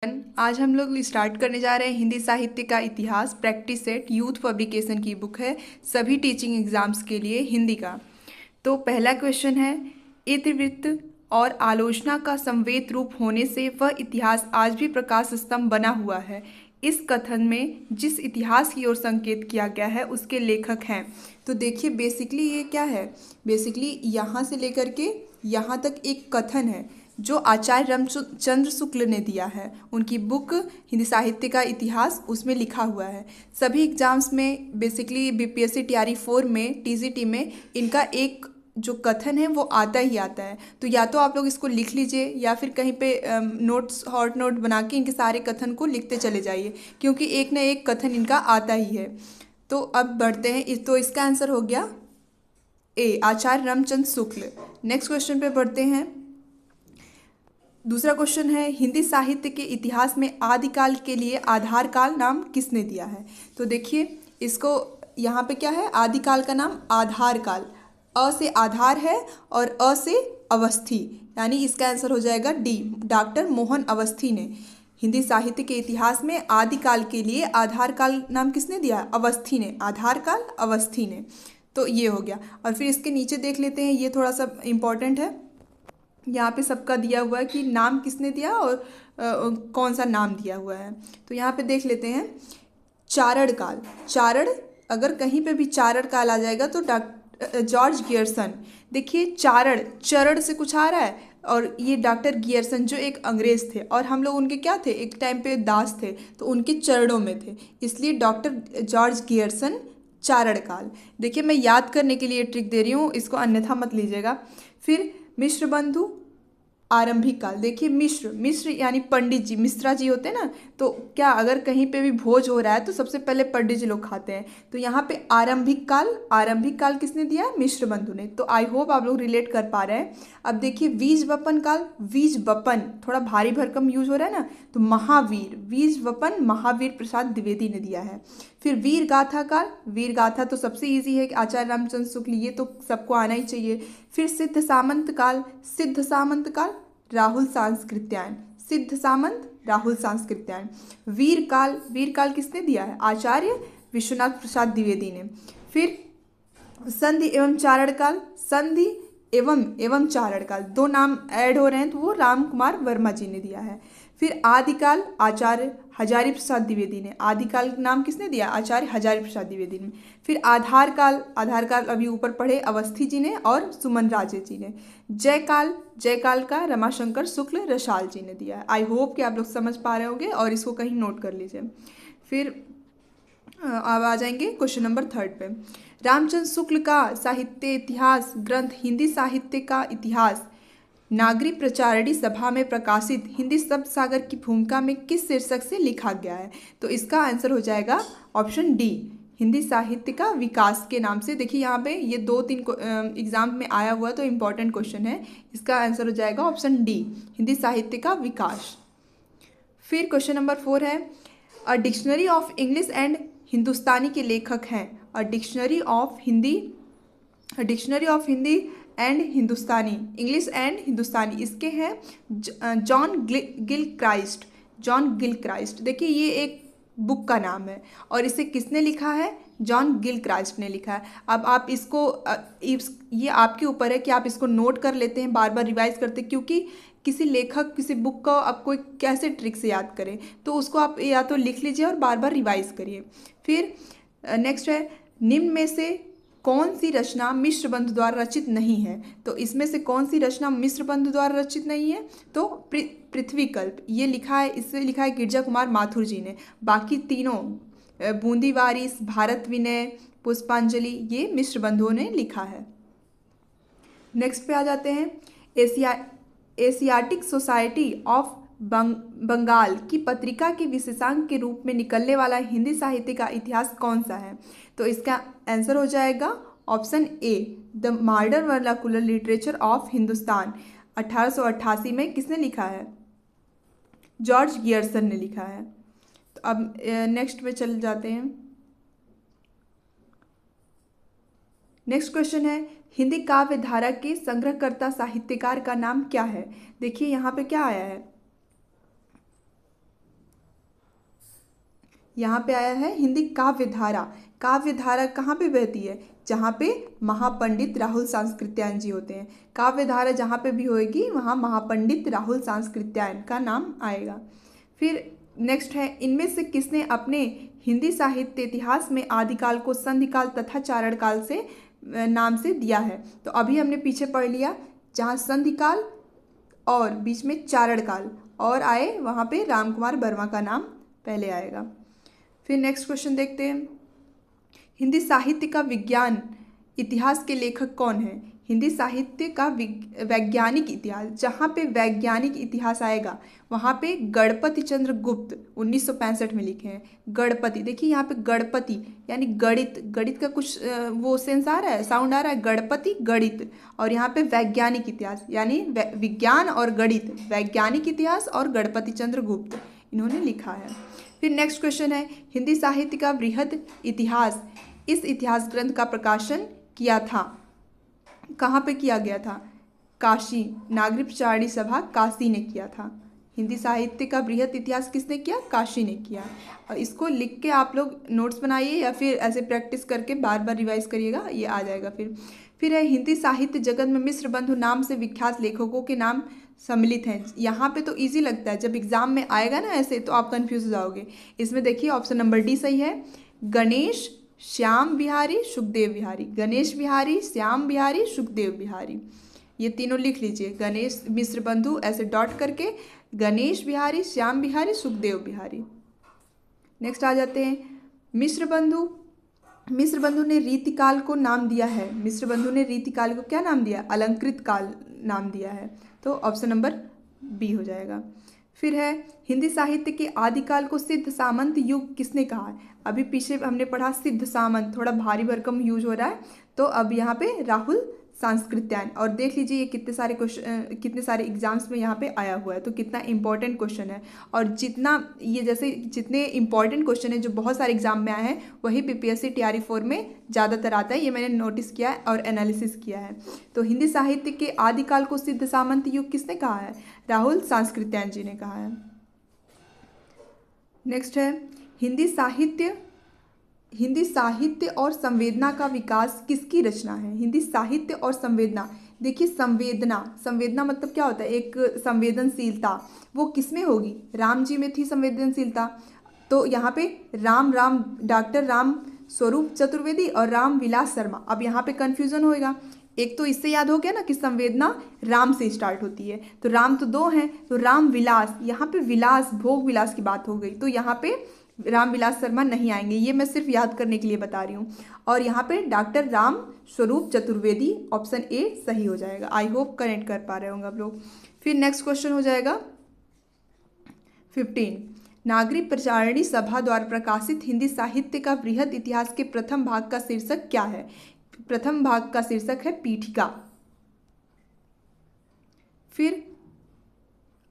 आज हम लोग स्टार्ट करने जा रहे हैं हिंदी साहित्य का इतिहास प्रैक्टिस सेट यूथ पब्लिकेशन की बुक है सभी टीचिंग एग्जाम्स के लिए हिंदी का। तो पहला क्वेश्चन है, इतिवृत्त और आलोचना का संवेद रूप होने से वह इतिहास आज भी प्रकाश स्तंभ बना हुआ है। इस कथन में जिस इतिहास की ओर संकेत किया गया है उसके लेखक हैं। तो देखिए बेसिकली ये क्या है, बेसिकली यहाँ से लेकर के यहाँ तक एक कथन है जो आचार्य रामचंद्र शुक्ल ने दिया है। उनकी बुक हिंदी साहित्य का इतिहास उसमें लिखा हुआ है। सभी एग्जाम्स में बेसिकली बीपीएससी टीआरई 4 में टीजीटी में इनका एक जो कथन है वो आता ही आता है। तो या तो आप लोग इसको लिख लीजिए या फिर कहीं पे नोट्स हॉट नोट बना के इनके सारे कथन को लिखते चले जाइए, क्योंकि एक ना एक कथन इनका आता ही है। तो अब बढ़ते हैं, तो इसका आंसर हो गया ए, आचार्य रामचंद्र शुक्ल। नेक्स्ट क्वेश्चन पे बढ़ते हैं। दूसरा क्वेश्चन है, हिंदी साहित्य के इतिहास में आदिकाल के लिए आधार काल नाम किसने दिया है। तो देखिए इसको यहाँ पे क्या है, आदिकाल का नाम आधार काल, अ से आधार है और अ से अवस्थी, यानी इसका आंसर हो जाएगा डी, डॉक्टर मोहन अवस्थी ने हिंदी साहित्य के इतिहास में आदिकाल के लिए आधार काल नाम किसने दिया, अवस्थी ने, आधार काल अवस्थी ने। तो ये हो गया। और फिर इसके नीचे देख लेते हैं, ये थोड़ा सा इम्पोर्टेंट है। यहाँ पे सबका दिया हुआ है कि नाम किसने दिया और कौन सा नाम दिया हुआ है। तो यहाँ पे देख लेते हैं, चारण काल, चारण, अगर कहीं पे भी चारण काल आ जाएगा तो जॉर्ज गियर्सन। देखिए चारण, चरण से कुछ आ रहा है, और ये डॉक्टर गियर्सन जो एक अंग्रेज थे और हम लोग उनके क्या थे, एक टाइम पे दास थे, तो उनके चरणों में थे, इसलिए डॉक्टर जॉर्ज गियर्सन, चारण काल। देखिए मैं याद करने के लिए ट्रिक दे रही हूँ, इसको अन्यथा मत लीजिएगा। फिर मिश्र बंधु, आरंभिक काल। देखिए मिश्र, मिश्र यानी पंडित जी, मिश्रा जी होते हैं ना, तो क्या अगर कहीं पे भी भोज हो रहा है तो सबसे पहले पंडित जी लोग खाते हैं। तो यहाँ पे आरंभिक काल, आरंभिक काल किसने दिया है, मिश्र बंधु ने। तो आई होप आप लोग रिलेट कर पा रहे हैं। अब देखिए बीज वपन काल, बीज वपन थोड़ा भारी भरकम यूज हो रहा है ना, तो महावीर, बीज वपन महावीर प्रसाद द्विवेदी ने दिया है। फिर वीर गाथा काल, वीर गाथा तो सबसे इजी है कि आचार्य रामचंद्र शुक्ल, ये तो सबको आना ही चाहिए। फिर सिद्ध सामंत काल, सिद्ध सामंत काल राहुल सांस्कृत्यायन, सिद्ध सामंत राहुल सांस्कृत्यायन। वीर काल, वीर काल किसने दिया है, आचार्य विश्वनाथ प्रसाद द्विवेदी ने। फिर संधि एवं चारण काल, संधि एवं चारण काल, दो नाम ऐड हो रहे हैं तो वो राम कुमार वर्मा जी ने दिया है। फिर आदिकाल, आचार्य हजारी प्रसाद द्विवेदी ने, आदिकाल नाम किसने दिया, आचार्य हजारी प्रसाद द्विवेदी ने। फिर आधार काल, आधार काल अभी ऊपर पढ़े अवस्थी जी ने और सुमन राजे जी ने। जयकाल, जयकाल का रमाशंकर शुक्ल रसाल जी ने दिया है। आई होप कि आप लोग समझ पा रहे होंगे और इसको कहीं नोट कर लीजिए। फिर अब आ जाएंगे क्वेश्चन नंबर 3 पे। रामचंद्र शुक्ल का साहित्य इतिहास ग्रंथ हिंदी साहित्य का इतिहास नागरी प्रचारणी सभा में प्रकाशित हिंदी शब्द सागर की भूमिका में किस शीर्षक से लिखा गया है। तो इसका आंसर हो जाएगा ऑप्शन डी, हिंदी साहित्य का विकास के नाम से। देखिए यहाँ पे ये 2-3 एग्जाम में आया हुआ तो इम्पोर्टेंट क्वेश्चन है। इसका आंसर हो जाएगा ऑप्शन डी, हिंदी साहित्य का विकास। फिर क्वेश्चन नंबर 4 है, a dictionary of English and Hindustani के लेखक हैं। A dictionary of Hindi, dictionary of Hindi and Hindustani, English and Hindustani, इसके हैं John Gilchrist, John Gilchrist. देखिए ये एक बुक का नाम है और इसे किसने लिखा है, जॉन गिल क्राइस्ट ने लिखा है। अब आप इसको ये आपके ऊपर है कि आप इसको नोट कर लेते हैं, बार बार रिवाइज करते हैं, क्योंकि किसी लेखक किसी बुक का आप कोई कैसे ट्रिक से याद करें, तो उसको आप या तो लिख लीजिए और बार बार रिवाइज करिए। फिर नेक्स्ट है, निम्न में से कौन सी रचना मिश्र बंधु द्वारा रचित नहीं है। तो इसमें से कौन सी रचना मिश्र बंधु द्वारा रचित नहीं है, तो पृथ्वी कल्प, ये लिखा है, इससे लिखा है गिरजा कुमार माथुर जी ने। बाकी तीनों बूंदी वारिस, भारत विनय, पुष्पांजलि, ये मिश्र बंधुओं ने लिखा है। नेक्स्ट पे आ जाते हैं, एशियाटिक सोसाइटी ऑफ बंगाल की पत्रिका के विशेषांक के रूप में निकलने वाला हिंदी साहित्य का इतिहास कौन सा है। तो इसका आंसर हो जाएगा option A, the modern vernacular literature of Hindustan. 1888 में किसने लिखा है, जॉर्ज गियर्सन ने लिखा है। तो अब नेक्स्ट पे चल जाते हैं। नेक्स्ट क्वेश्चन है, हिंदी काव्य धारा के संग्रहकर्ता साहित्यकार का नाम क्या है। देखिए यहाँ पे क्या आया है, यहाँ पे आया है हिंदी काव्य धारा। काव्य धारा कहाँ पे बहती है? जहाँ पे महापंडित राहुल सांस्कृत्यायन जी होते हैं। काव्य धारा जहाँ पे भी होएगी वहाँ महापंडित राहुल सांस्कृत्यायन का नाम आएगा। फिर नेक्स्ट है, इनमें से किसने अपने हिंदी साहित्य इतिहास में आदिकाल को संधिकाल तथा चारणकाल से नाम से दिया है? तो अभी हमने पीछे पढ़ लिया, जहाँ संधिकाल और बीच में चारणकाल और आए वहाँ पे राम कुमार वर्मा का नाम पहले आएगा। फिर नेक्स्ट क्वेश्चन देखते हैं, हिंदी साहित्य का विज्ञान इतिहास के लेखक कौन है? हिंदी साहित्य का वैज्ञानिक इतिहास, जहाँ पे वैज्ञानिक इतिहास आएगा वहाँ पे गणपति चंद्र गुप्त 1965 में लिखे हैं। गणपति, देखिए यहाँ पे गणपति यानी गणित, गणित का कुछ वो सेंस आ रहा है, साउंड आ रहा है, गणपति गणित, और यहाँ पे वैज्ञानिक इतिहास यानी विज्ञान और गणित, वैज्ञानिक इतिहास और गणपति चंद्र गुप्त इन्होंने लिखा है। फिर नेक्स्ट क्वेश्चन है, हिंदी साहित्य का बृहद इतिहास, इस इतिहास ग्रंथ का प्रकाशन किया था, कहाँ पे किया गया था? काशी, नागरी प्रचारणी सभा काशी ने किया था। हिंदी साहित्य का बृहद इतिहास किसने किया? काशी ने किया। और इसको लिख के आप लोग नोट्स बनाइए या फिर ऐसे प्रैक्टिस करके बार बार रिवाइज करिएगा, ये आ जाएगा। फिर है, हिंदी साहित्य जगत में मिश्र बंधु नाम से विख्यात लेखकों के नाम सम्मिलित हैं। यहाँ पे तो इजी लगता है, जब एग्जाम में आएगा ना ऐसे तो आप कंफ्यूज हो जाओगे। इसमें देखिए ऑप्शन नंबर डी सही है, गणेश, श्याम बिहारी, सुखदेव बिहारी। गणेश बिहारी, श्याम बिहारी, सुखदेव बिहारी, ये तीनों लिख लीजिए। गणेश मिश्र बंधु ऐसे डॉट करके, गणेश बिहारी, श्याम बिहारी, सुखदेव बिहारी। नेक्स्ट आ जाते हैं, मिश्र बंधु। मिश्र बंधु ने रीतिकाल को नाम दिया है। मिश्र बंधु ने रीतिकाल को क्या नाम दिया? अलंकृत काल नाम दिया है। तो ऑप्शन नंबर बी हो जाएगा। फिर है, हिंदी साहित्य के आदिकाल को सिद्ध सामंत युग किसने कहा है? अभी पीछे हमने पढ़ा सिद्ध सामंत, थोड़ा भारी भरकम यूज हो रहा है, तो अब यहाँ पे राहुल सांस्कृत्यायन। और देख लीजिए ये कितने सारे क्वेश्चन, कितने सारे एग्जाम्स में यहाँ पे आया हुआ है, तो कितना इंपॉर्टेंट क्वेश्चन है। और जितना ये जैसे जितने इंपॉर्टेंट क्वेश्चन है जो बहुत सारे एग्जाम में आए हैं, वही PPSC TRE 4 में ज़्यादातर आता है, ये मैंने नोटिस किया है और एनालिसिस किया है। तो हिंदी साहित्य के आदिकाल को सिद्ध सामंत युग किसने कहा है? राहुल सांस्कृत्यायन जी ने कहा है। नेक्स्ट है, हिंदी साहित्य और संवेदना का विकास किसकी रचना है? हिंदी साहित्य और संवेदना, देखिए संवेदना मतलब क्या होता है? एक संवेदनशीलता, वो किसमें होगी? राम जी में थी संवेदनशीलता, तो यहाँ पे डॉक्टर राम स्वरूप चतुर्वेदी और राम विलास शर्मा। अब यहाँ पे कन्फ्यूजन होएगा, एक तो इससे याद हो गया ना कि संवेदना राम से स्टार्ट होती है, तो राम तो दो हैं, तो राम विलास, यहाँ पे विलास भोग विलास की बात हो गई, तो यहाँ पे राम विलास शर्मा नहीं आएंगे, ये मैं सिर्फ याद करने के लिए बता रही हूँ। और यहाँ पे doctor Ram Swaroop Chaturvedi, option A सही हो जाएगा। आई होप कनेक्ट कर पा रहे होंगे आप लोग। फिर नेक्स्ट क्वेश्चन हो जाएगा 15, नागरी प्रचारणी सभा द्वारा प्रकाशित हिंदी साहित्य का बृहद इतिहास के प्रथम भाग का शीर्षक क्या है? प्रथम भाग का शीर्षक है पीठिका। फिर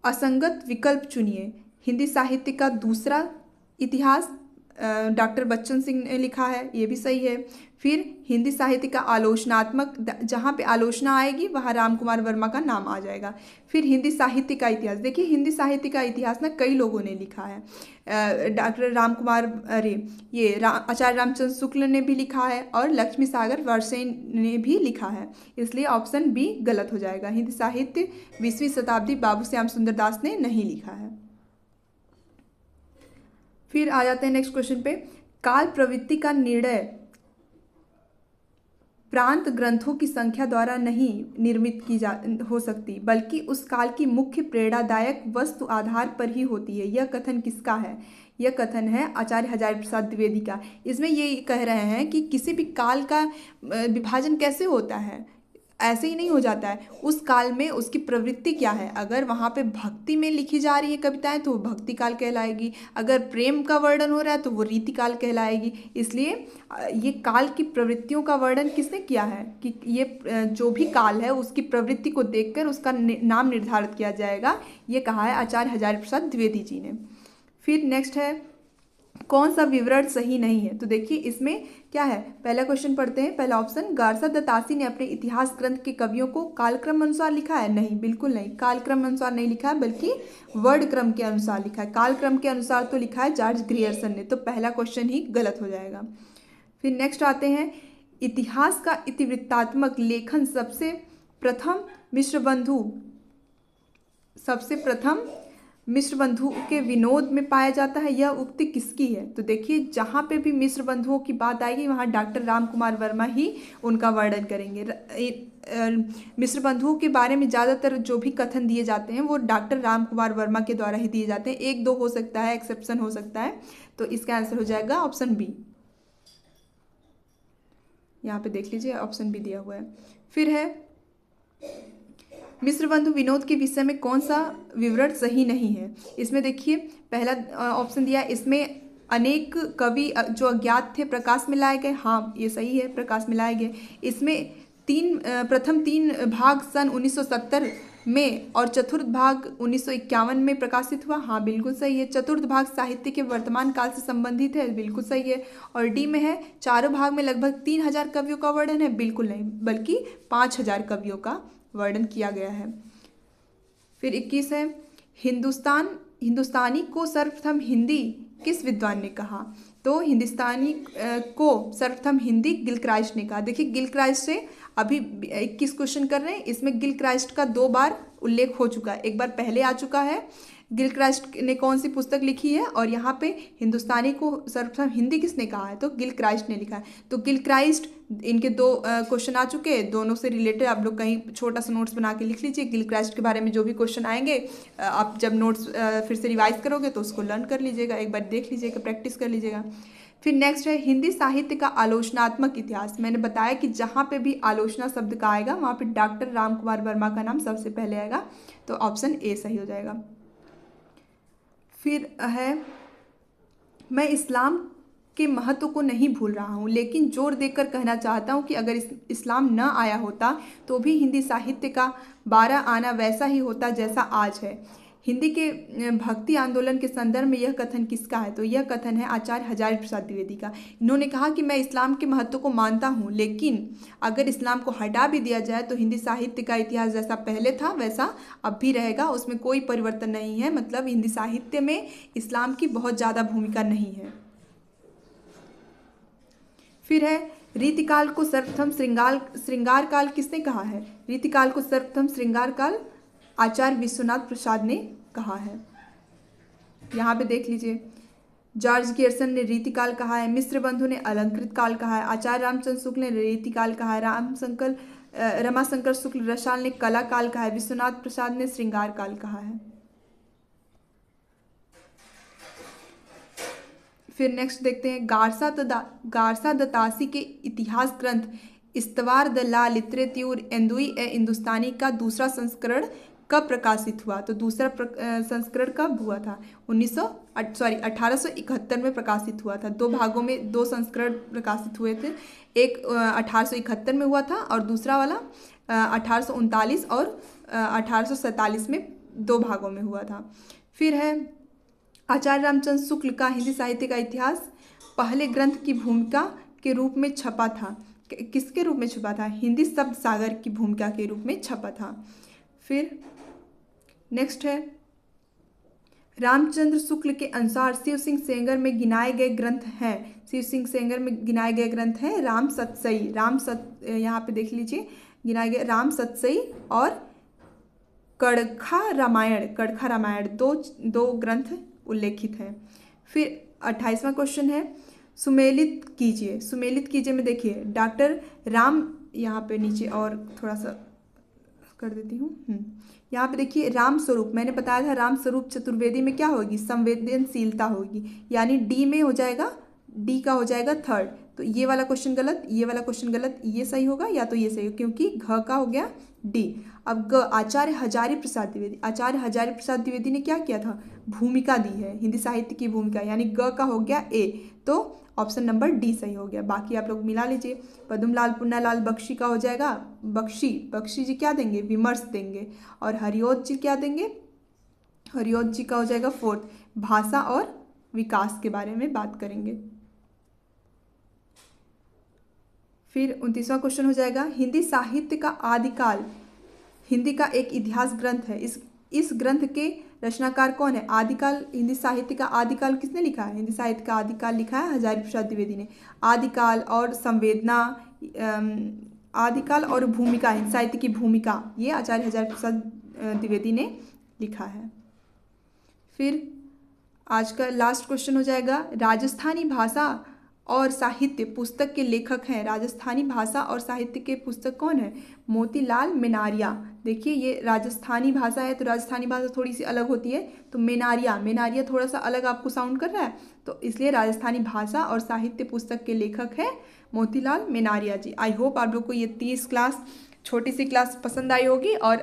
असंगत विकल्प चुनिए, हिंदी साहित्य का दूसरा इतिहास डॉक्टर बच्चन सिंह ने लिखा है, ये भी सही है। फिर हिंदी साहित्य का आलोचनात्मक, जहाँ पे आलोचना आएगी वहाँ राम कुमार वर्मा का नाम आ जाएगा। फिर हिंदी साहित्य का इतिहास, देखिए हिंदी साहित्य का इतिहास ना कई लोगों ने लिखा है, डॉक्टर राम कुमार आचार्य रामचंद्र शुक्ल ने भी लिखा है और लक्ष्मी सागर वर्सेन ने भी लिखा है, इसलिए ऑप्शन बी गलत हो जाएगा। हिंदी साहित्य 20वीं शताब्दी बाबू श्याम सुंदर दास ने नहीं लिखा है। फिर आ जाते हैं नेक्स्ट क्वेश्चन पे, काल प्रवृत्ति का निर्णय प्रांत ग्रंथों की संख्या द्वारा नहीं निर्मित हो सकती, बल्कि उस काल की मुख्य प्रेरणादायक वस्तु आधार पर ही होती है। यह कथन किसका है? यह कथन है आचार्य हजारी प्रसाद द्विवेदी का। इसमें ये कह रहे हैं कि किसी भी काल का विभाजन कैसे होता है, ऐसे ही नहीं हो जाता है, उस काल में उसकी प्रवृत्ति क्या है। अगर वहाँ पे भक्ति में लिखी जा रही है कविताएं तो वो भक्ति काल कहलाएगी, अगर प्रेम का वर्णन हो रहा है तो वो रीति काल कहलाएगी। इसलिए ये काल की प्रवृत्तियों का वर्णन किसने किया है कि ये जो भी काल है उसकी प्रवृत्ति को देखकर उसका नाम निर्धारित किया जाएगा, ये कहा है आचार्य हजारी प्रसाद द्विवेदी जी ने। फिर नेक्स्ट है, कौन सा विवरण सही नहीं है? तो देखिए इसमें क्या है, पहला क्वेश्चन पढ़ते हैं। पहला ऑप्शन, गारसा दत्तासी ने अपने इतिहास ग्रंथ के कवियों को कालक्रम अनुसार लिखा है? नहीं, बिल्कुल नहीं, कालक्रम अनुसार नहीं लिखा है, बल्कि वर्ड क्रम के अनुसार लिखा है। कालक्रम के अनुसार तो लिखा है जॉर्ज ग्रियर्सन ने, तो पहला क्वेश्चन ही गलत हो जाएगा। फिर नेक्स्ट आते हैं, इतिहास का इतिवृत्तात्मक लेखन सबसे प्रथम मिश्र बंधु के विनोद में पाया जाता है, यह उक्ति किसकी है? तो देखिए जहाँ पे भी मिश्र बंधुओं की बात आएगी वहाँ डॉक्टर राम कुमार वर्मा ही उनका वर्णन करेंगे। मिश्र बंधुओं के बारे में ज़्यादातर जो भी कथन दिए जाते हैं वो डॉक्टर राम कुमार वर्मा के द्वारा ही दिए जाते हैं। एक दो हो सकता है, एक्सेप्शन हो सकता है, तो इसका आंसर हो जाएगा ऑप्शन बी। यहाँ पे देख लीजिए ऑप्शन बी दिया हुआ है। फिर है, मिश्र बंधु विनोद के विषय में कौन सा विवरण सही नहीं है? इसमें देखिए पहला ऑप्शन दिया, इसमें अनेक कवि जो अज्ञात थे प्रकाश में लाए गए। हाँ, ये सही है, प्रकाश में लाए गए। इसमें प्रथम तीन भाग सन 1970 में और चतुर्थ भाग 1951 में प्रकाशित हुआ। हाँ, बिल्कुल सही है। चतुर्थ भाग साहित्य के वर्तमान काल से संबंधित है, बिल्कुल सही है। और डी में है, चारों भाग में लगभग 3000 कवियों का वर्णन है, बिल्कुल नहीं, बल्कि 5000 कवियों का वर्णन किया गया है। फिर 21 है, हिंदुस्तानी को सर्वप्रथम हिंदी किस विद्वान ने कहा? तो हिंदुस्तानी को सर्वप्रथम हिंदी गिलक्राइस्ट ने कहा। देखिए गिलक्राइस्ट से अभी 21 क्वेश्चन कर रहे हैं, इसमें गिलक्राइस्ट का 2 बार उल्लेख हो चुका है। एक बार पहले आ चुका है, गिलक्राइस्ट ने कौन सी पुस्तक लिखी है, और यहाँ पे हिंदुस्तानी को सर्वप्रथम हिंदी किसने कहा है? तो गिलक्राइस्ट ने लिखा है। तो गिलक्राइस्ट, इनके 2 क्वेश्चन आ चुके हैं, दोनों से रिलेटेड आप लोग कहीं छोटा सा नोट्स बना के लिख लीजिए। गिलक्राइस्ट के बारे में जो भी क्वेश्चन आएंगे आप जब नोट्स फिर से रिवाइज करोगे तो उसको लर्न कर लीजिएगा, एक बार देख लीजिएगा, प्रैक्टिस कर लीजिएगा। फिर नेक्स्ट है, हिंदी साहित्य का आलोचनात्मक इतिहास। मैंने बताया कि जहाँ पे भी आलोचना शब्द का आएगा वहाँ पे डॉक्टर राम कुमार वर्मा का नाम सबसे पहले आएगा, तो ऑप्शन ए सही हो जाएगा। फिर है, मैं इस्लाम के महत्व को नहीं भूल रहा हूँ, लेकिन जोर देकर कहना चाहता हूँ कि अगर इस्लाम न आया होता तो भी हिंदी साहित्य का 12 आना वैसा ही होता जैसा आज है। हिंदी के भक्ति आंदोलन के संदर्भ में यह कथन किसका है? तो यह कथन है आचार्य हजारी प्रसाद द्विवेदी का। इन्होंने कहा कि मैं इस्लाम के महत्व को मानता हूँ, लेकिन अगर इस्लाम को हटा भी दिया जाए तो हिंदी साहित्य का इतिहास जैसा पहले था वैसा अब भी रहेगा, उसमें कोई परिवर्तन नहीं है। मतलब हिंदी साहित्य में इस्लाम की बहुत ज़्यादा भूमिका नहीं है। फिर है, रीतिकाल को सर्वप्रथम श्रृंगार काल किसने कहा है? रीतिकाल को सर्वप्रथम श्रृंगार काल आचार्य विश्वनाथ प्रसाद ने कहा है। यहाँ पे देख लीजिए, जॉर्ज गियर्सन ने रीतिकाल कहा है, मिश्र बंधु ने अलंकृत काल कहा है, आचार्य रामचंद्र शुक्ल ने रीतिकाल कहा है, रमाशंकर शुक्ल रसाल ने कला काल कहा है, विश्वनाथ प्रसाद ने श्रृंगार काल कहा है। फिर नेक्स्ट देखते हैं, गारसा दतासी के इतिहास ग्रंथ इस्तवार द ला लिटरेत्यूर एंदुई ए हिंदुस्तानी का दूसरा संस्करण कब प्रकाशित हुआ? तो दूसरा संस्करण कब हुआ था? 1871 में प्रकाशित हुआ था। 2 भागों में 2 संस्करण प्रकाशित हुए थे, एक 1871 में हुआ था और दूसरा वाला 1839 और 1847 में 2 भागों में हुआ था। फिर है, आचार्य रामचंद्र शुक्ल का हिंदी साहित्य का इतिहास पहले ग्रंथ की भूमिका के रूप में छपा था। किसके रूप में छपा था? हिंदी शब्द सागर की भूमिका के रूप में छपा था। फिर नेक्स्ट है, रामचंद्र शुक्ल के अनुसार शिव सिंह सेंगर में गिनाए गए ग्रंथ हैं। शिव सिंह सेंगर में गिनाए गए ग्रंथ हैं राम सतसई, यहाँ पे देख लीजिए गिनाए गए राम सतसई और कड़खा रामायण दो ग्रंथ उल्लेखित हैं। फिर 28वां क्वेश्चन है, सुमेलित कीजिए में देखिए डॉक्टर राम, यहाँ पे नीचे और थोड़ा सा कर देती हूँ, यहाँ पे देखिए राम स्वरूप, मैंने बताया था राम स्वरूप चतुर्वेदी में क्या होगी? संवेदनशीलता होगी, यानी डी में हो जाएगा, डी का हो जाएगा 3rd। तो ये वाला क्वेश्चन गलत, ये वाला क्वेश्चन गलत, ये सही होगा या तो ये सही होगा, क्योंकि घ का हो गया डी। अब ग, आचार्य हजारी प्रसाद द्विवेदी ने क्या किया था? भूमिका दी है, हिंदी साहित्य की भूमिका, यानी ग का हो गया ए, तो ऑप्शन नंबर डी सही हो गया। बाकी आप लोग मिला लीजिए। पद्मलाल पुन्नालाल बख्शी का हो जाएगा बख्शी जी क्या देंगे? विमर्श देंगे। और हरिओत जी क्या देंगे? हरिओत जी का हो जाएगा 4th, भाषा और विकास के बारे में बात करेंगे। फिर 29वां क्वेश्चन हो जाएगा, हिंदी साहित्य का आदिकाल हिंदी का एक इतिहास ग्रंथ है, इस ग्रंथ के रचनाकार कौन है? आदिकाल हिंदी साहित्य का आदिकाल किसने लिखा है? हिंदी साहित्य का आदिकाल लिखा है हजारी प्रसाद द्विवेदी ने। आदिकाल और संवेदना, आदिकाल और भूमिका, हिंदी साहित्य की भूमिका, ये आचार्य हजारी प्रसाद द्विवेदी ने लिखा है। फिर आज का लास्ट क्वेश्चन हो जाएगा, राजस्थानी भाषा और साहित्य पुस्तक के लेखक हैं। राजस्थानी भाषा और साहित्य के पुस्तक कौन है? मोतीलाल मेनारिया। देखिए ये राजस्थानी भाषा है तो राजस्थानी भाषा थोड़ी सी अलग होती है, तो मेनारिया थोड़ा सा अलग आपको साउंड कर रहा है, तो इसलिए राजस्थानी भाषा और साहित्य पुस्तक के लेखक है मोतीलाल मेनारिया जी। आई होप आप लोग को ये 30 क्लास, छोटी सी क्लास पसंद आई होगी और